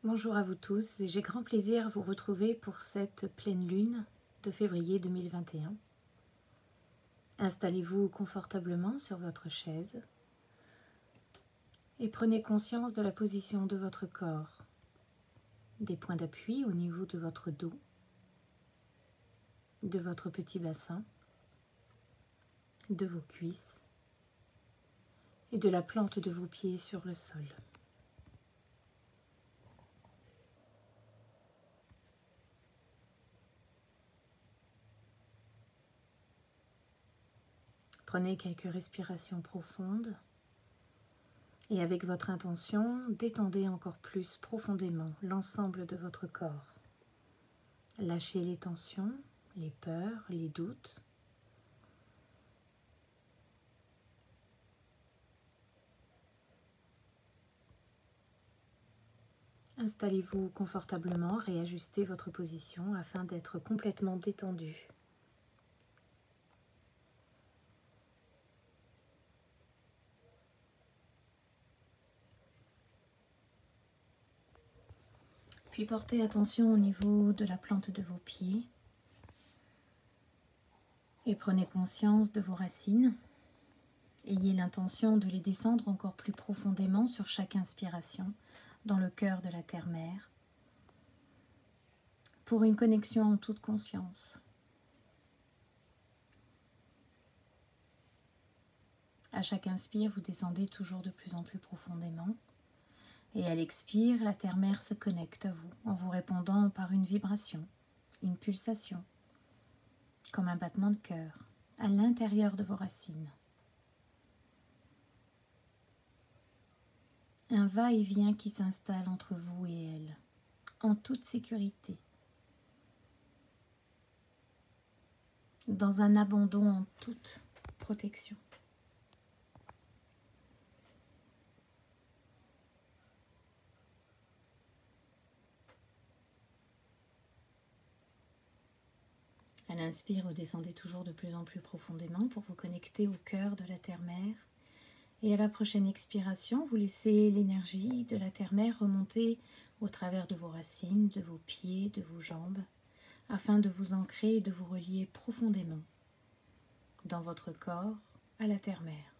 Bonjour à vous tous et j'ai grand plaisir à vous retrouver pour cette pleine lune de février 2021. Installez-vous confortablement sur votre chaise et prenez conscience de la position de votre corps, des points d'appui au niveau de votre dos, de votre petit bassin, de vos cuisses et de la plante de vos pieds sur le sol. Prenez quelques respirations profondes et avec votre intention, détendez encore plus profondément l'ensemble de votre corps. Lâchez les tensions, les peurs, les doutes. Installez-vous confortablement, réajustez votre position afin d'être complètement détendu. Puis portez attention au niveau de la plante de vos pieds et prenez conscience de vos racines. Ayez l'intention de les descendre encore plus profondément sur chaque inspiration dans le cœur de la terre-mère pour une connexion en toute conscience. À chaque inspire, vous descendez toujours de plus en plus profondément. Et à l'expire, la terre-mère se connecte à vous en vous répondant par une vibration, une pulsation, comme un battement de cœur, à l'intérieur de vos racines. Un va-et-vient qui s'installe entre vous et elle, en toute sécurité, dans un abandon en toute protection. À l'inspire, vous descendez toujours de plus en plus profondément pour vous connecter au cœur de la terre-mère. Et à la prochaine expiration, vous laissez l'énergie de la terre-mère remonter au travers de vos racines, de vos pieds, de vos jambes, afin de vous ancrer et de vous relier profondément dans votre corps à la terre-mère.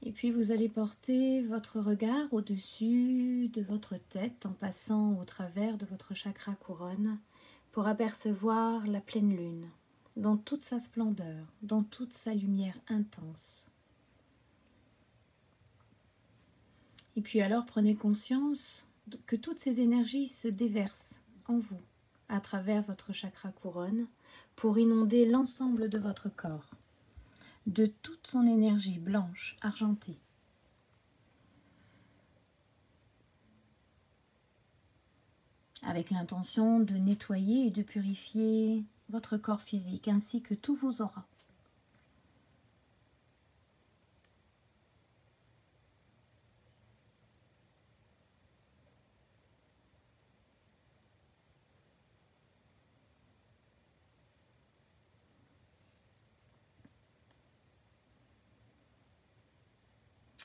Et puis vous allez porter votre regard au-dessus de votre tête en passant au travers de votre chakra couronne pour apercevoir la pleine lune dans toute sa splendeur, dans toute sa lumière intense. Et puis alors prenez conscience que toutes ces énergies se déversent en vous à travers votre chakra couronne pour inonder l'ensemble de votre corps de toute son énergie blanche, argentée. Avec l'intention de nettoyer et de purifier votre corps physique ainsi que tous vos auras.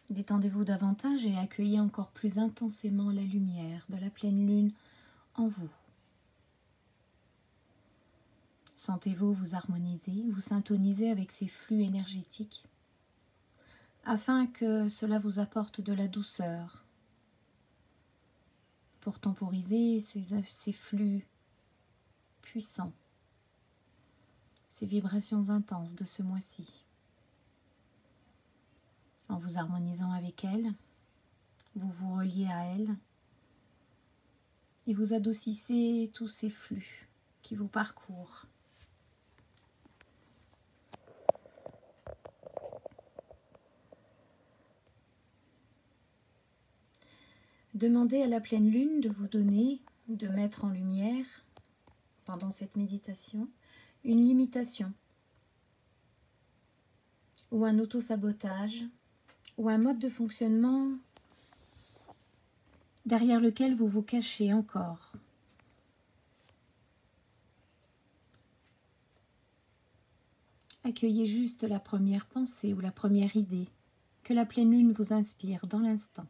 Détendez-vous davantage et accueillez encore plus intensément la lumière de la pleine lune en vous. Sentez-vous vous harmoniser, vous syntoniser avec ces flux énergétiques afin que cela vous apporte de la douceur pour temporiser ces flux puissants, ces vibrations intenses de ce mois-ci. En vous harmonisant avec elle, vous vous reliez à elle et vous adoucissez tous ces flux qui vous parcourent. Demandez à la pleine lune de vous donner, de mettre en lumière, pendant cette méditation, une limitation ou un auto-sabotage ou un mode de fonctionnement derrière lequel vous vous cachez encore. Accueillez juste la première pensée ou la première idée que la pleine lune vous inspire dans l'instant.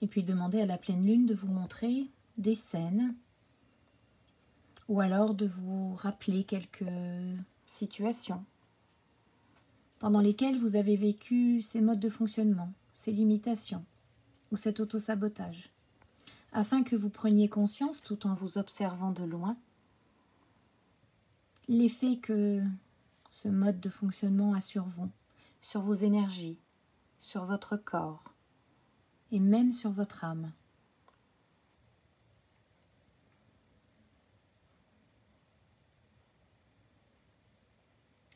Et puis demandez à la pleine lune de vous montrer des scènes ou alors de vous rappeler quelques situations pendant lesquelles vous avez vécu ces modes de fonctionnement, ces limitations ou cet autosabotage, afin que vous preniez conscience, tout en vous observant de loin, l'effet que ce mode de fonctionnement a sur vous, sur vos énergies, sur votre corps et même sur votre âme.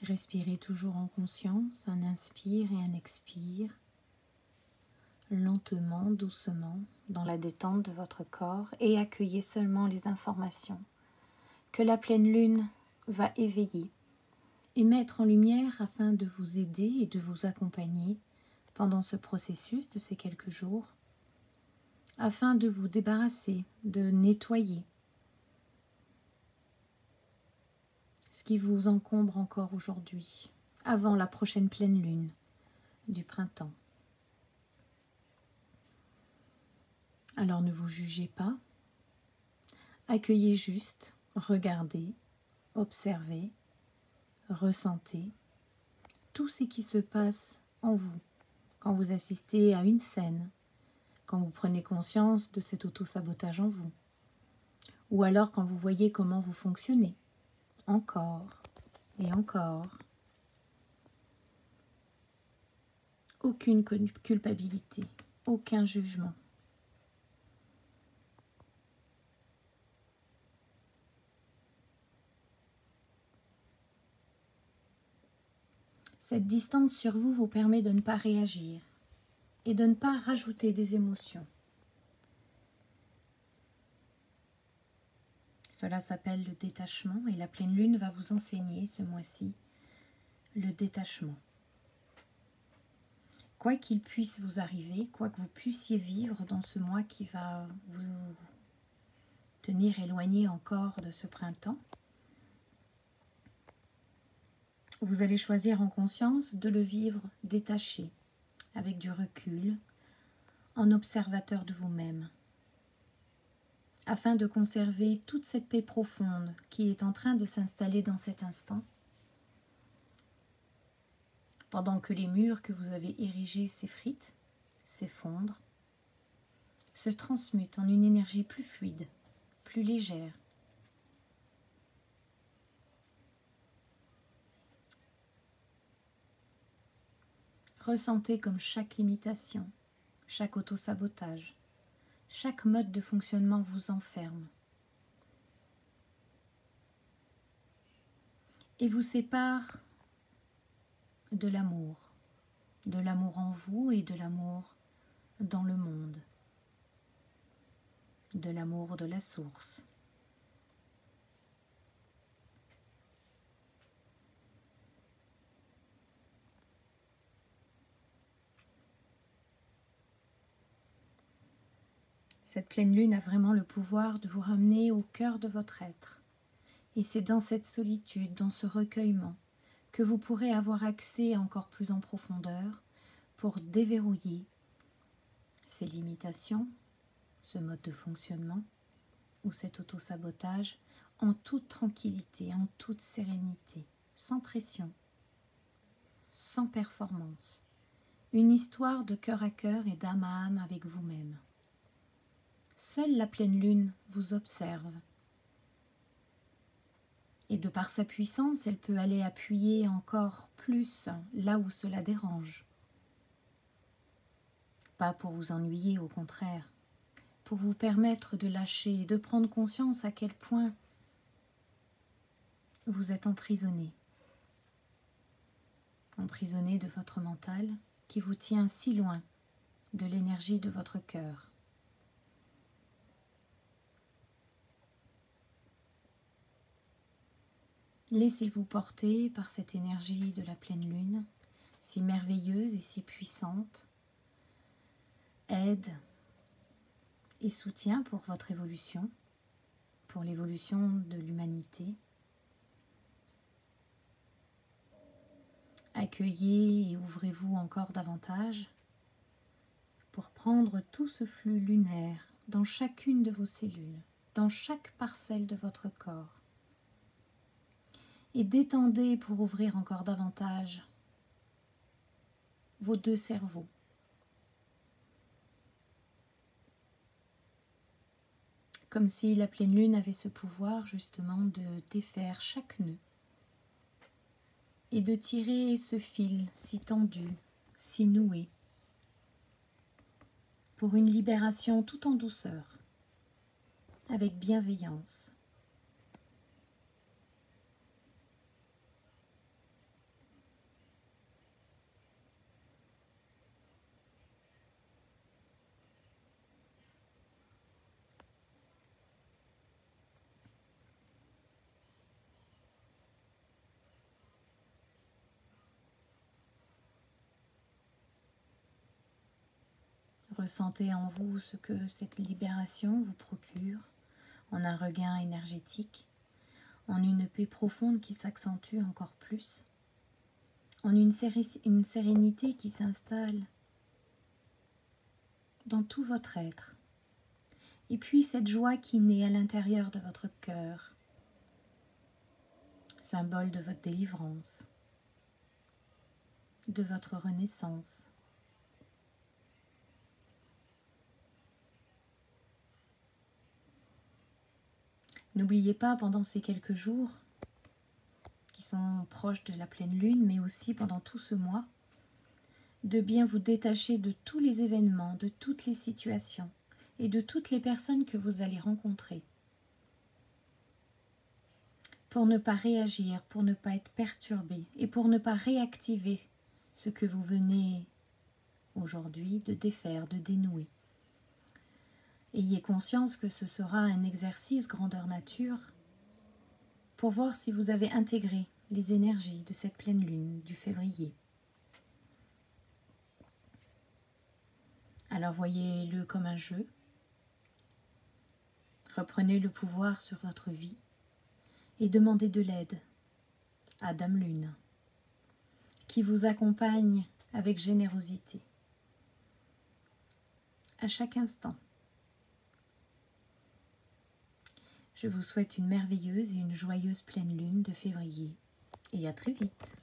Respirez toujours en conscience, un inspire et un expire, lentement, doucement, dans la détente de votre corps, et accueillez seulement les informations que la pleine lune va éveiller et mettre en lumière afin de vous aider et de vous accompagner pendant ce processus de ces quelques jours, afin de vous débarrasser, de nettoyer ce qui vous encombre encore aujourd'hui, avant la prochaine pleine lune du printemps. Alors ne vous jugez pas, accueillez juste, regardez, observez, ressentez tout ce qui se passe en vous quand vous assistez à une scène, quand vous prenez conscience de cet auto-sabotage en vous, ou alors quand vous voyez comment vous fonctionnez, encore et encore. Aucune culpabilité, aucun jugement. Cette distance sur vous vous permet de ne pas réagir et de ne pas rajouter des émotions. Cela s'appelle le détachement et la pleine lune va vous enseigner ce mois-ci le détachement. Quoi qu'il puisse vous arriver, quoi que vous puissiez vivre dans ce mois qui va vous tenir éloigné encore de ce printemps, vous allez choisir en conscience de le vivre détaché, avec du recul, en observateur de vous-même, afin de conserver toute cette paix profonde qui est en train de s'installer dans cet instant, pendant que les murs que vous avez érigés s'effritent, s'effondrent, se transmutent en une énergie plus fluide, plus légère. Ressentez comme chaque limitation, chaque autosabotage, chaque mode de fonctionnement vous enferme et vous sépare de l'amour en vous et de l'amour dans le monde, de l'amour de la source. Cette pleine lune a vraiment le pouvoir de vous ramener au cœur de votre être. Et c'est dans cette solitude, dans ce recueillement, que vous pourrez avoir accès encore plus en profondeur pour déverrouiller ces limitations, ce mode de fonctionnement ou cet autosabotage en toute tranquillité, en toute sérénité, sans pression, sans performance. Une histoire de cœur à cœur et d'âme à âme avec vous-même. Seule la pleine lune vous observe. Et de par sa puissance, elle peut aller appuyer encore plus là où cela dérange. Pas pour vous ennuyer, au contraire, pour vous permettre de lâcher et de prendre conscience à quel point vous êtes emprisonné. Emprisonné de votre mental qui vous tient si loin de l'énergie de votre cœur. Laissez-vous porter par cette énergie de la pleine lune, si merveilleuse et si puissante, aide et soutien pour votre évolution, pour l'évolution de l'humanité. Accueillez et ouvrez-vous encore davantage pour prendre tout ce flux lunaire dans chacune de vos cellules, dans chaque parcelle de votre corps. Et détendez pour ouvrir encore davantage vos deux cerveaux. Comme si la pleine lune avait ce pouvoir justement de défaire chaque nœud et de tirer ce fil si tendu, si noué, pour une libération tout en douceur, avec bienveillance. Ressentez en vous ce que cette libération vous procure, en un regain énergétique, en une paix profonde qui s'accentue encore plus, en une sérénité qui s'installe dans tout votre être, et puis cette joie qui naît à l'intérieur de votre cœur, symbole de votre délivrance, de votre renaissance. N'oubliez pas pendant ces quelques jours qui sont proches de la pleine lune, mais aussi pendant tout ce mois, de bien vous détacher de tous les événements, de toutes les situations et de toutes les personnes que vous allez rencontrer. Pour ne pas réagir, pour ne pas être perturbé et pour ne pas réactiver ce que vous venez aujourd'hui de défaire, de dénouer. Ayez conscience que ce sera un exercice grandeur nature pour voir si vous avez intégré les énergies de cette pleine lune du février. Alors voyez-le comme un jeu. Reprenez le pouvoir sur votre vie et demandez de l'aide à Dame Lune, qui vous accompagne avec générosité à chaque instant. Je vous souhaite une merveilleuse et une joyeuse pleine lune de février et à très vite.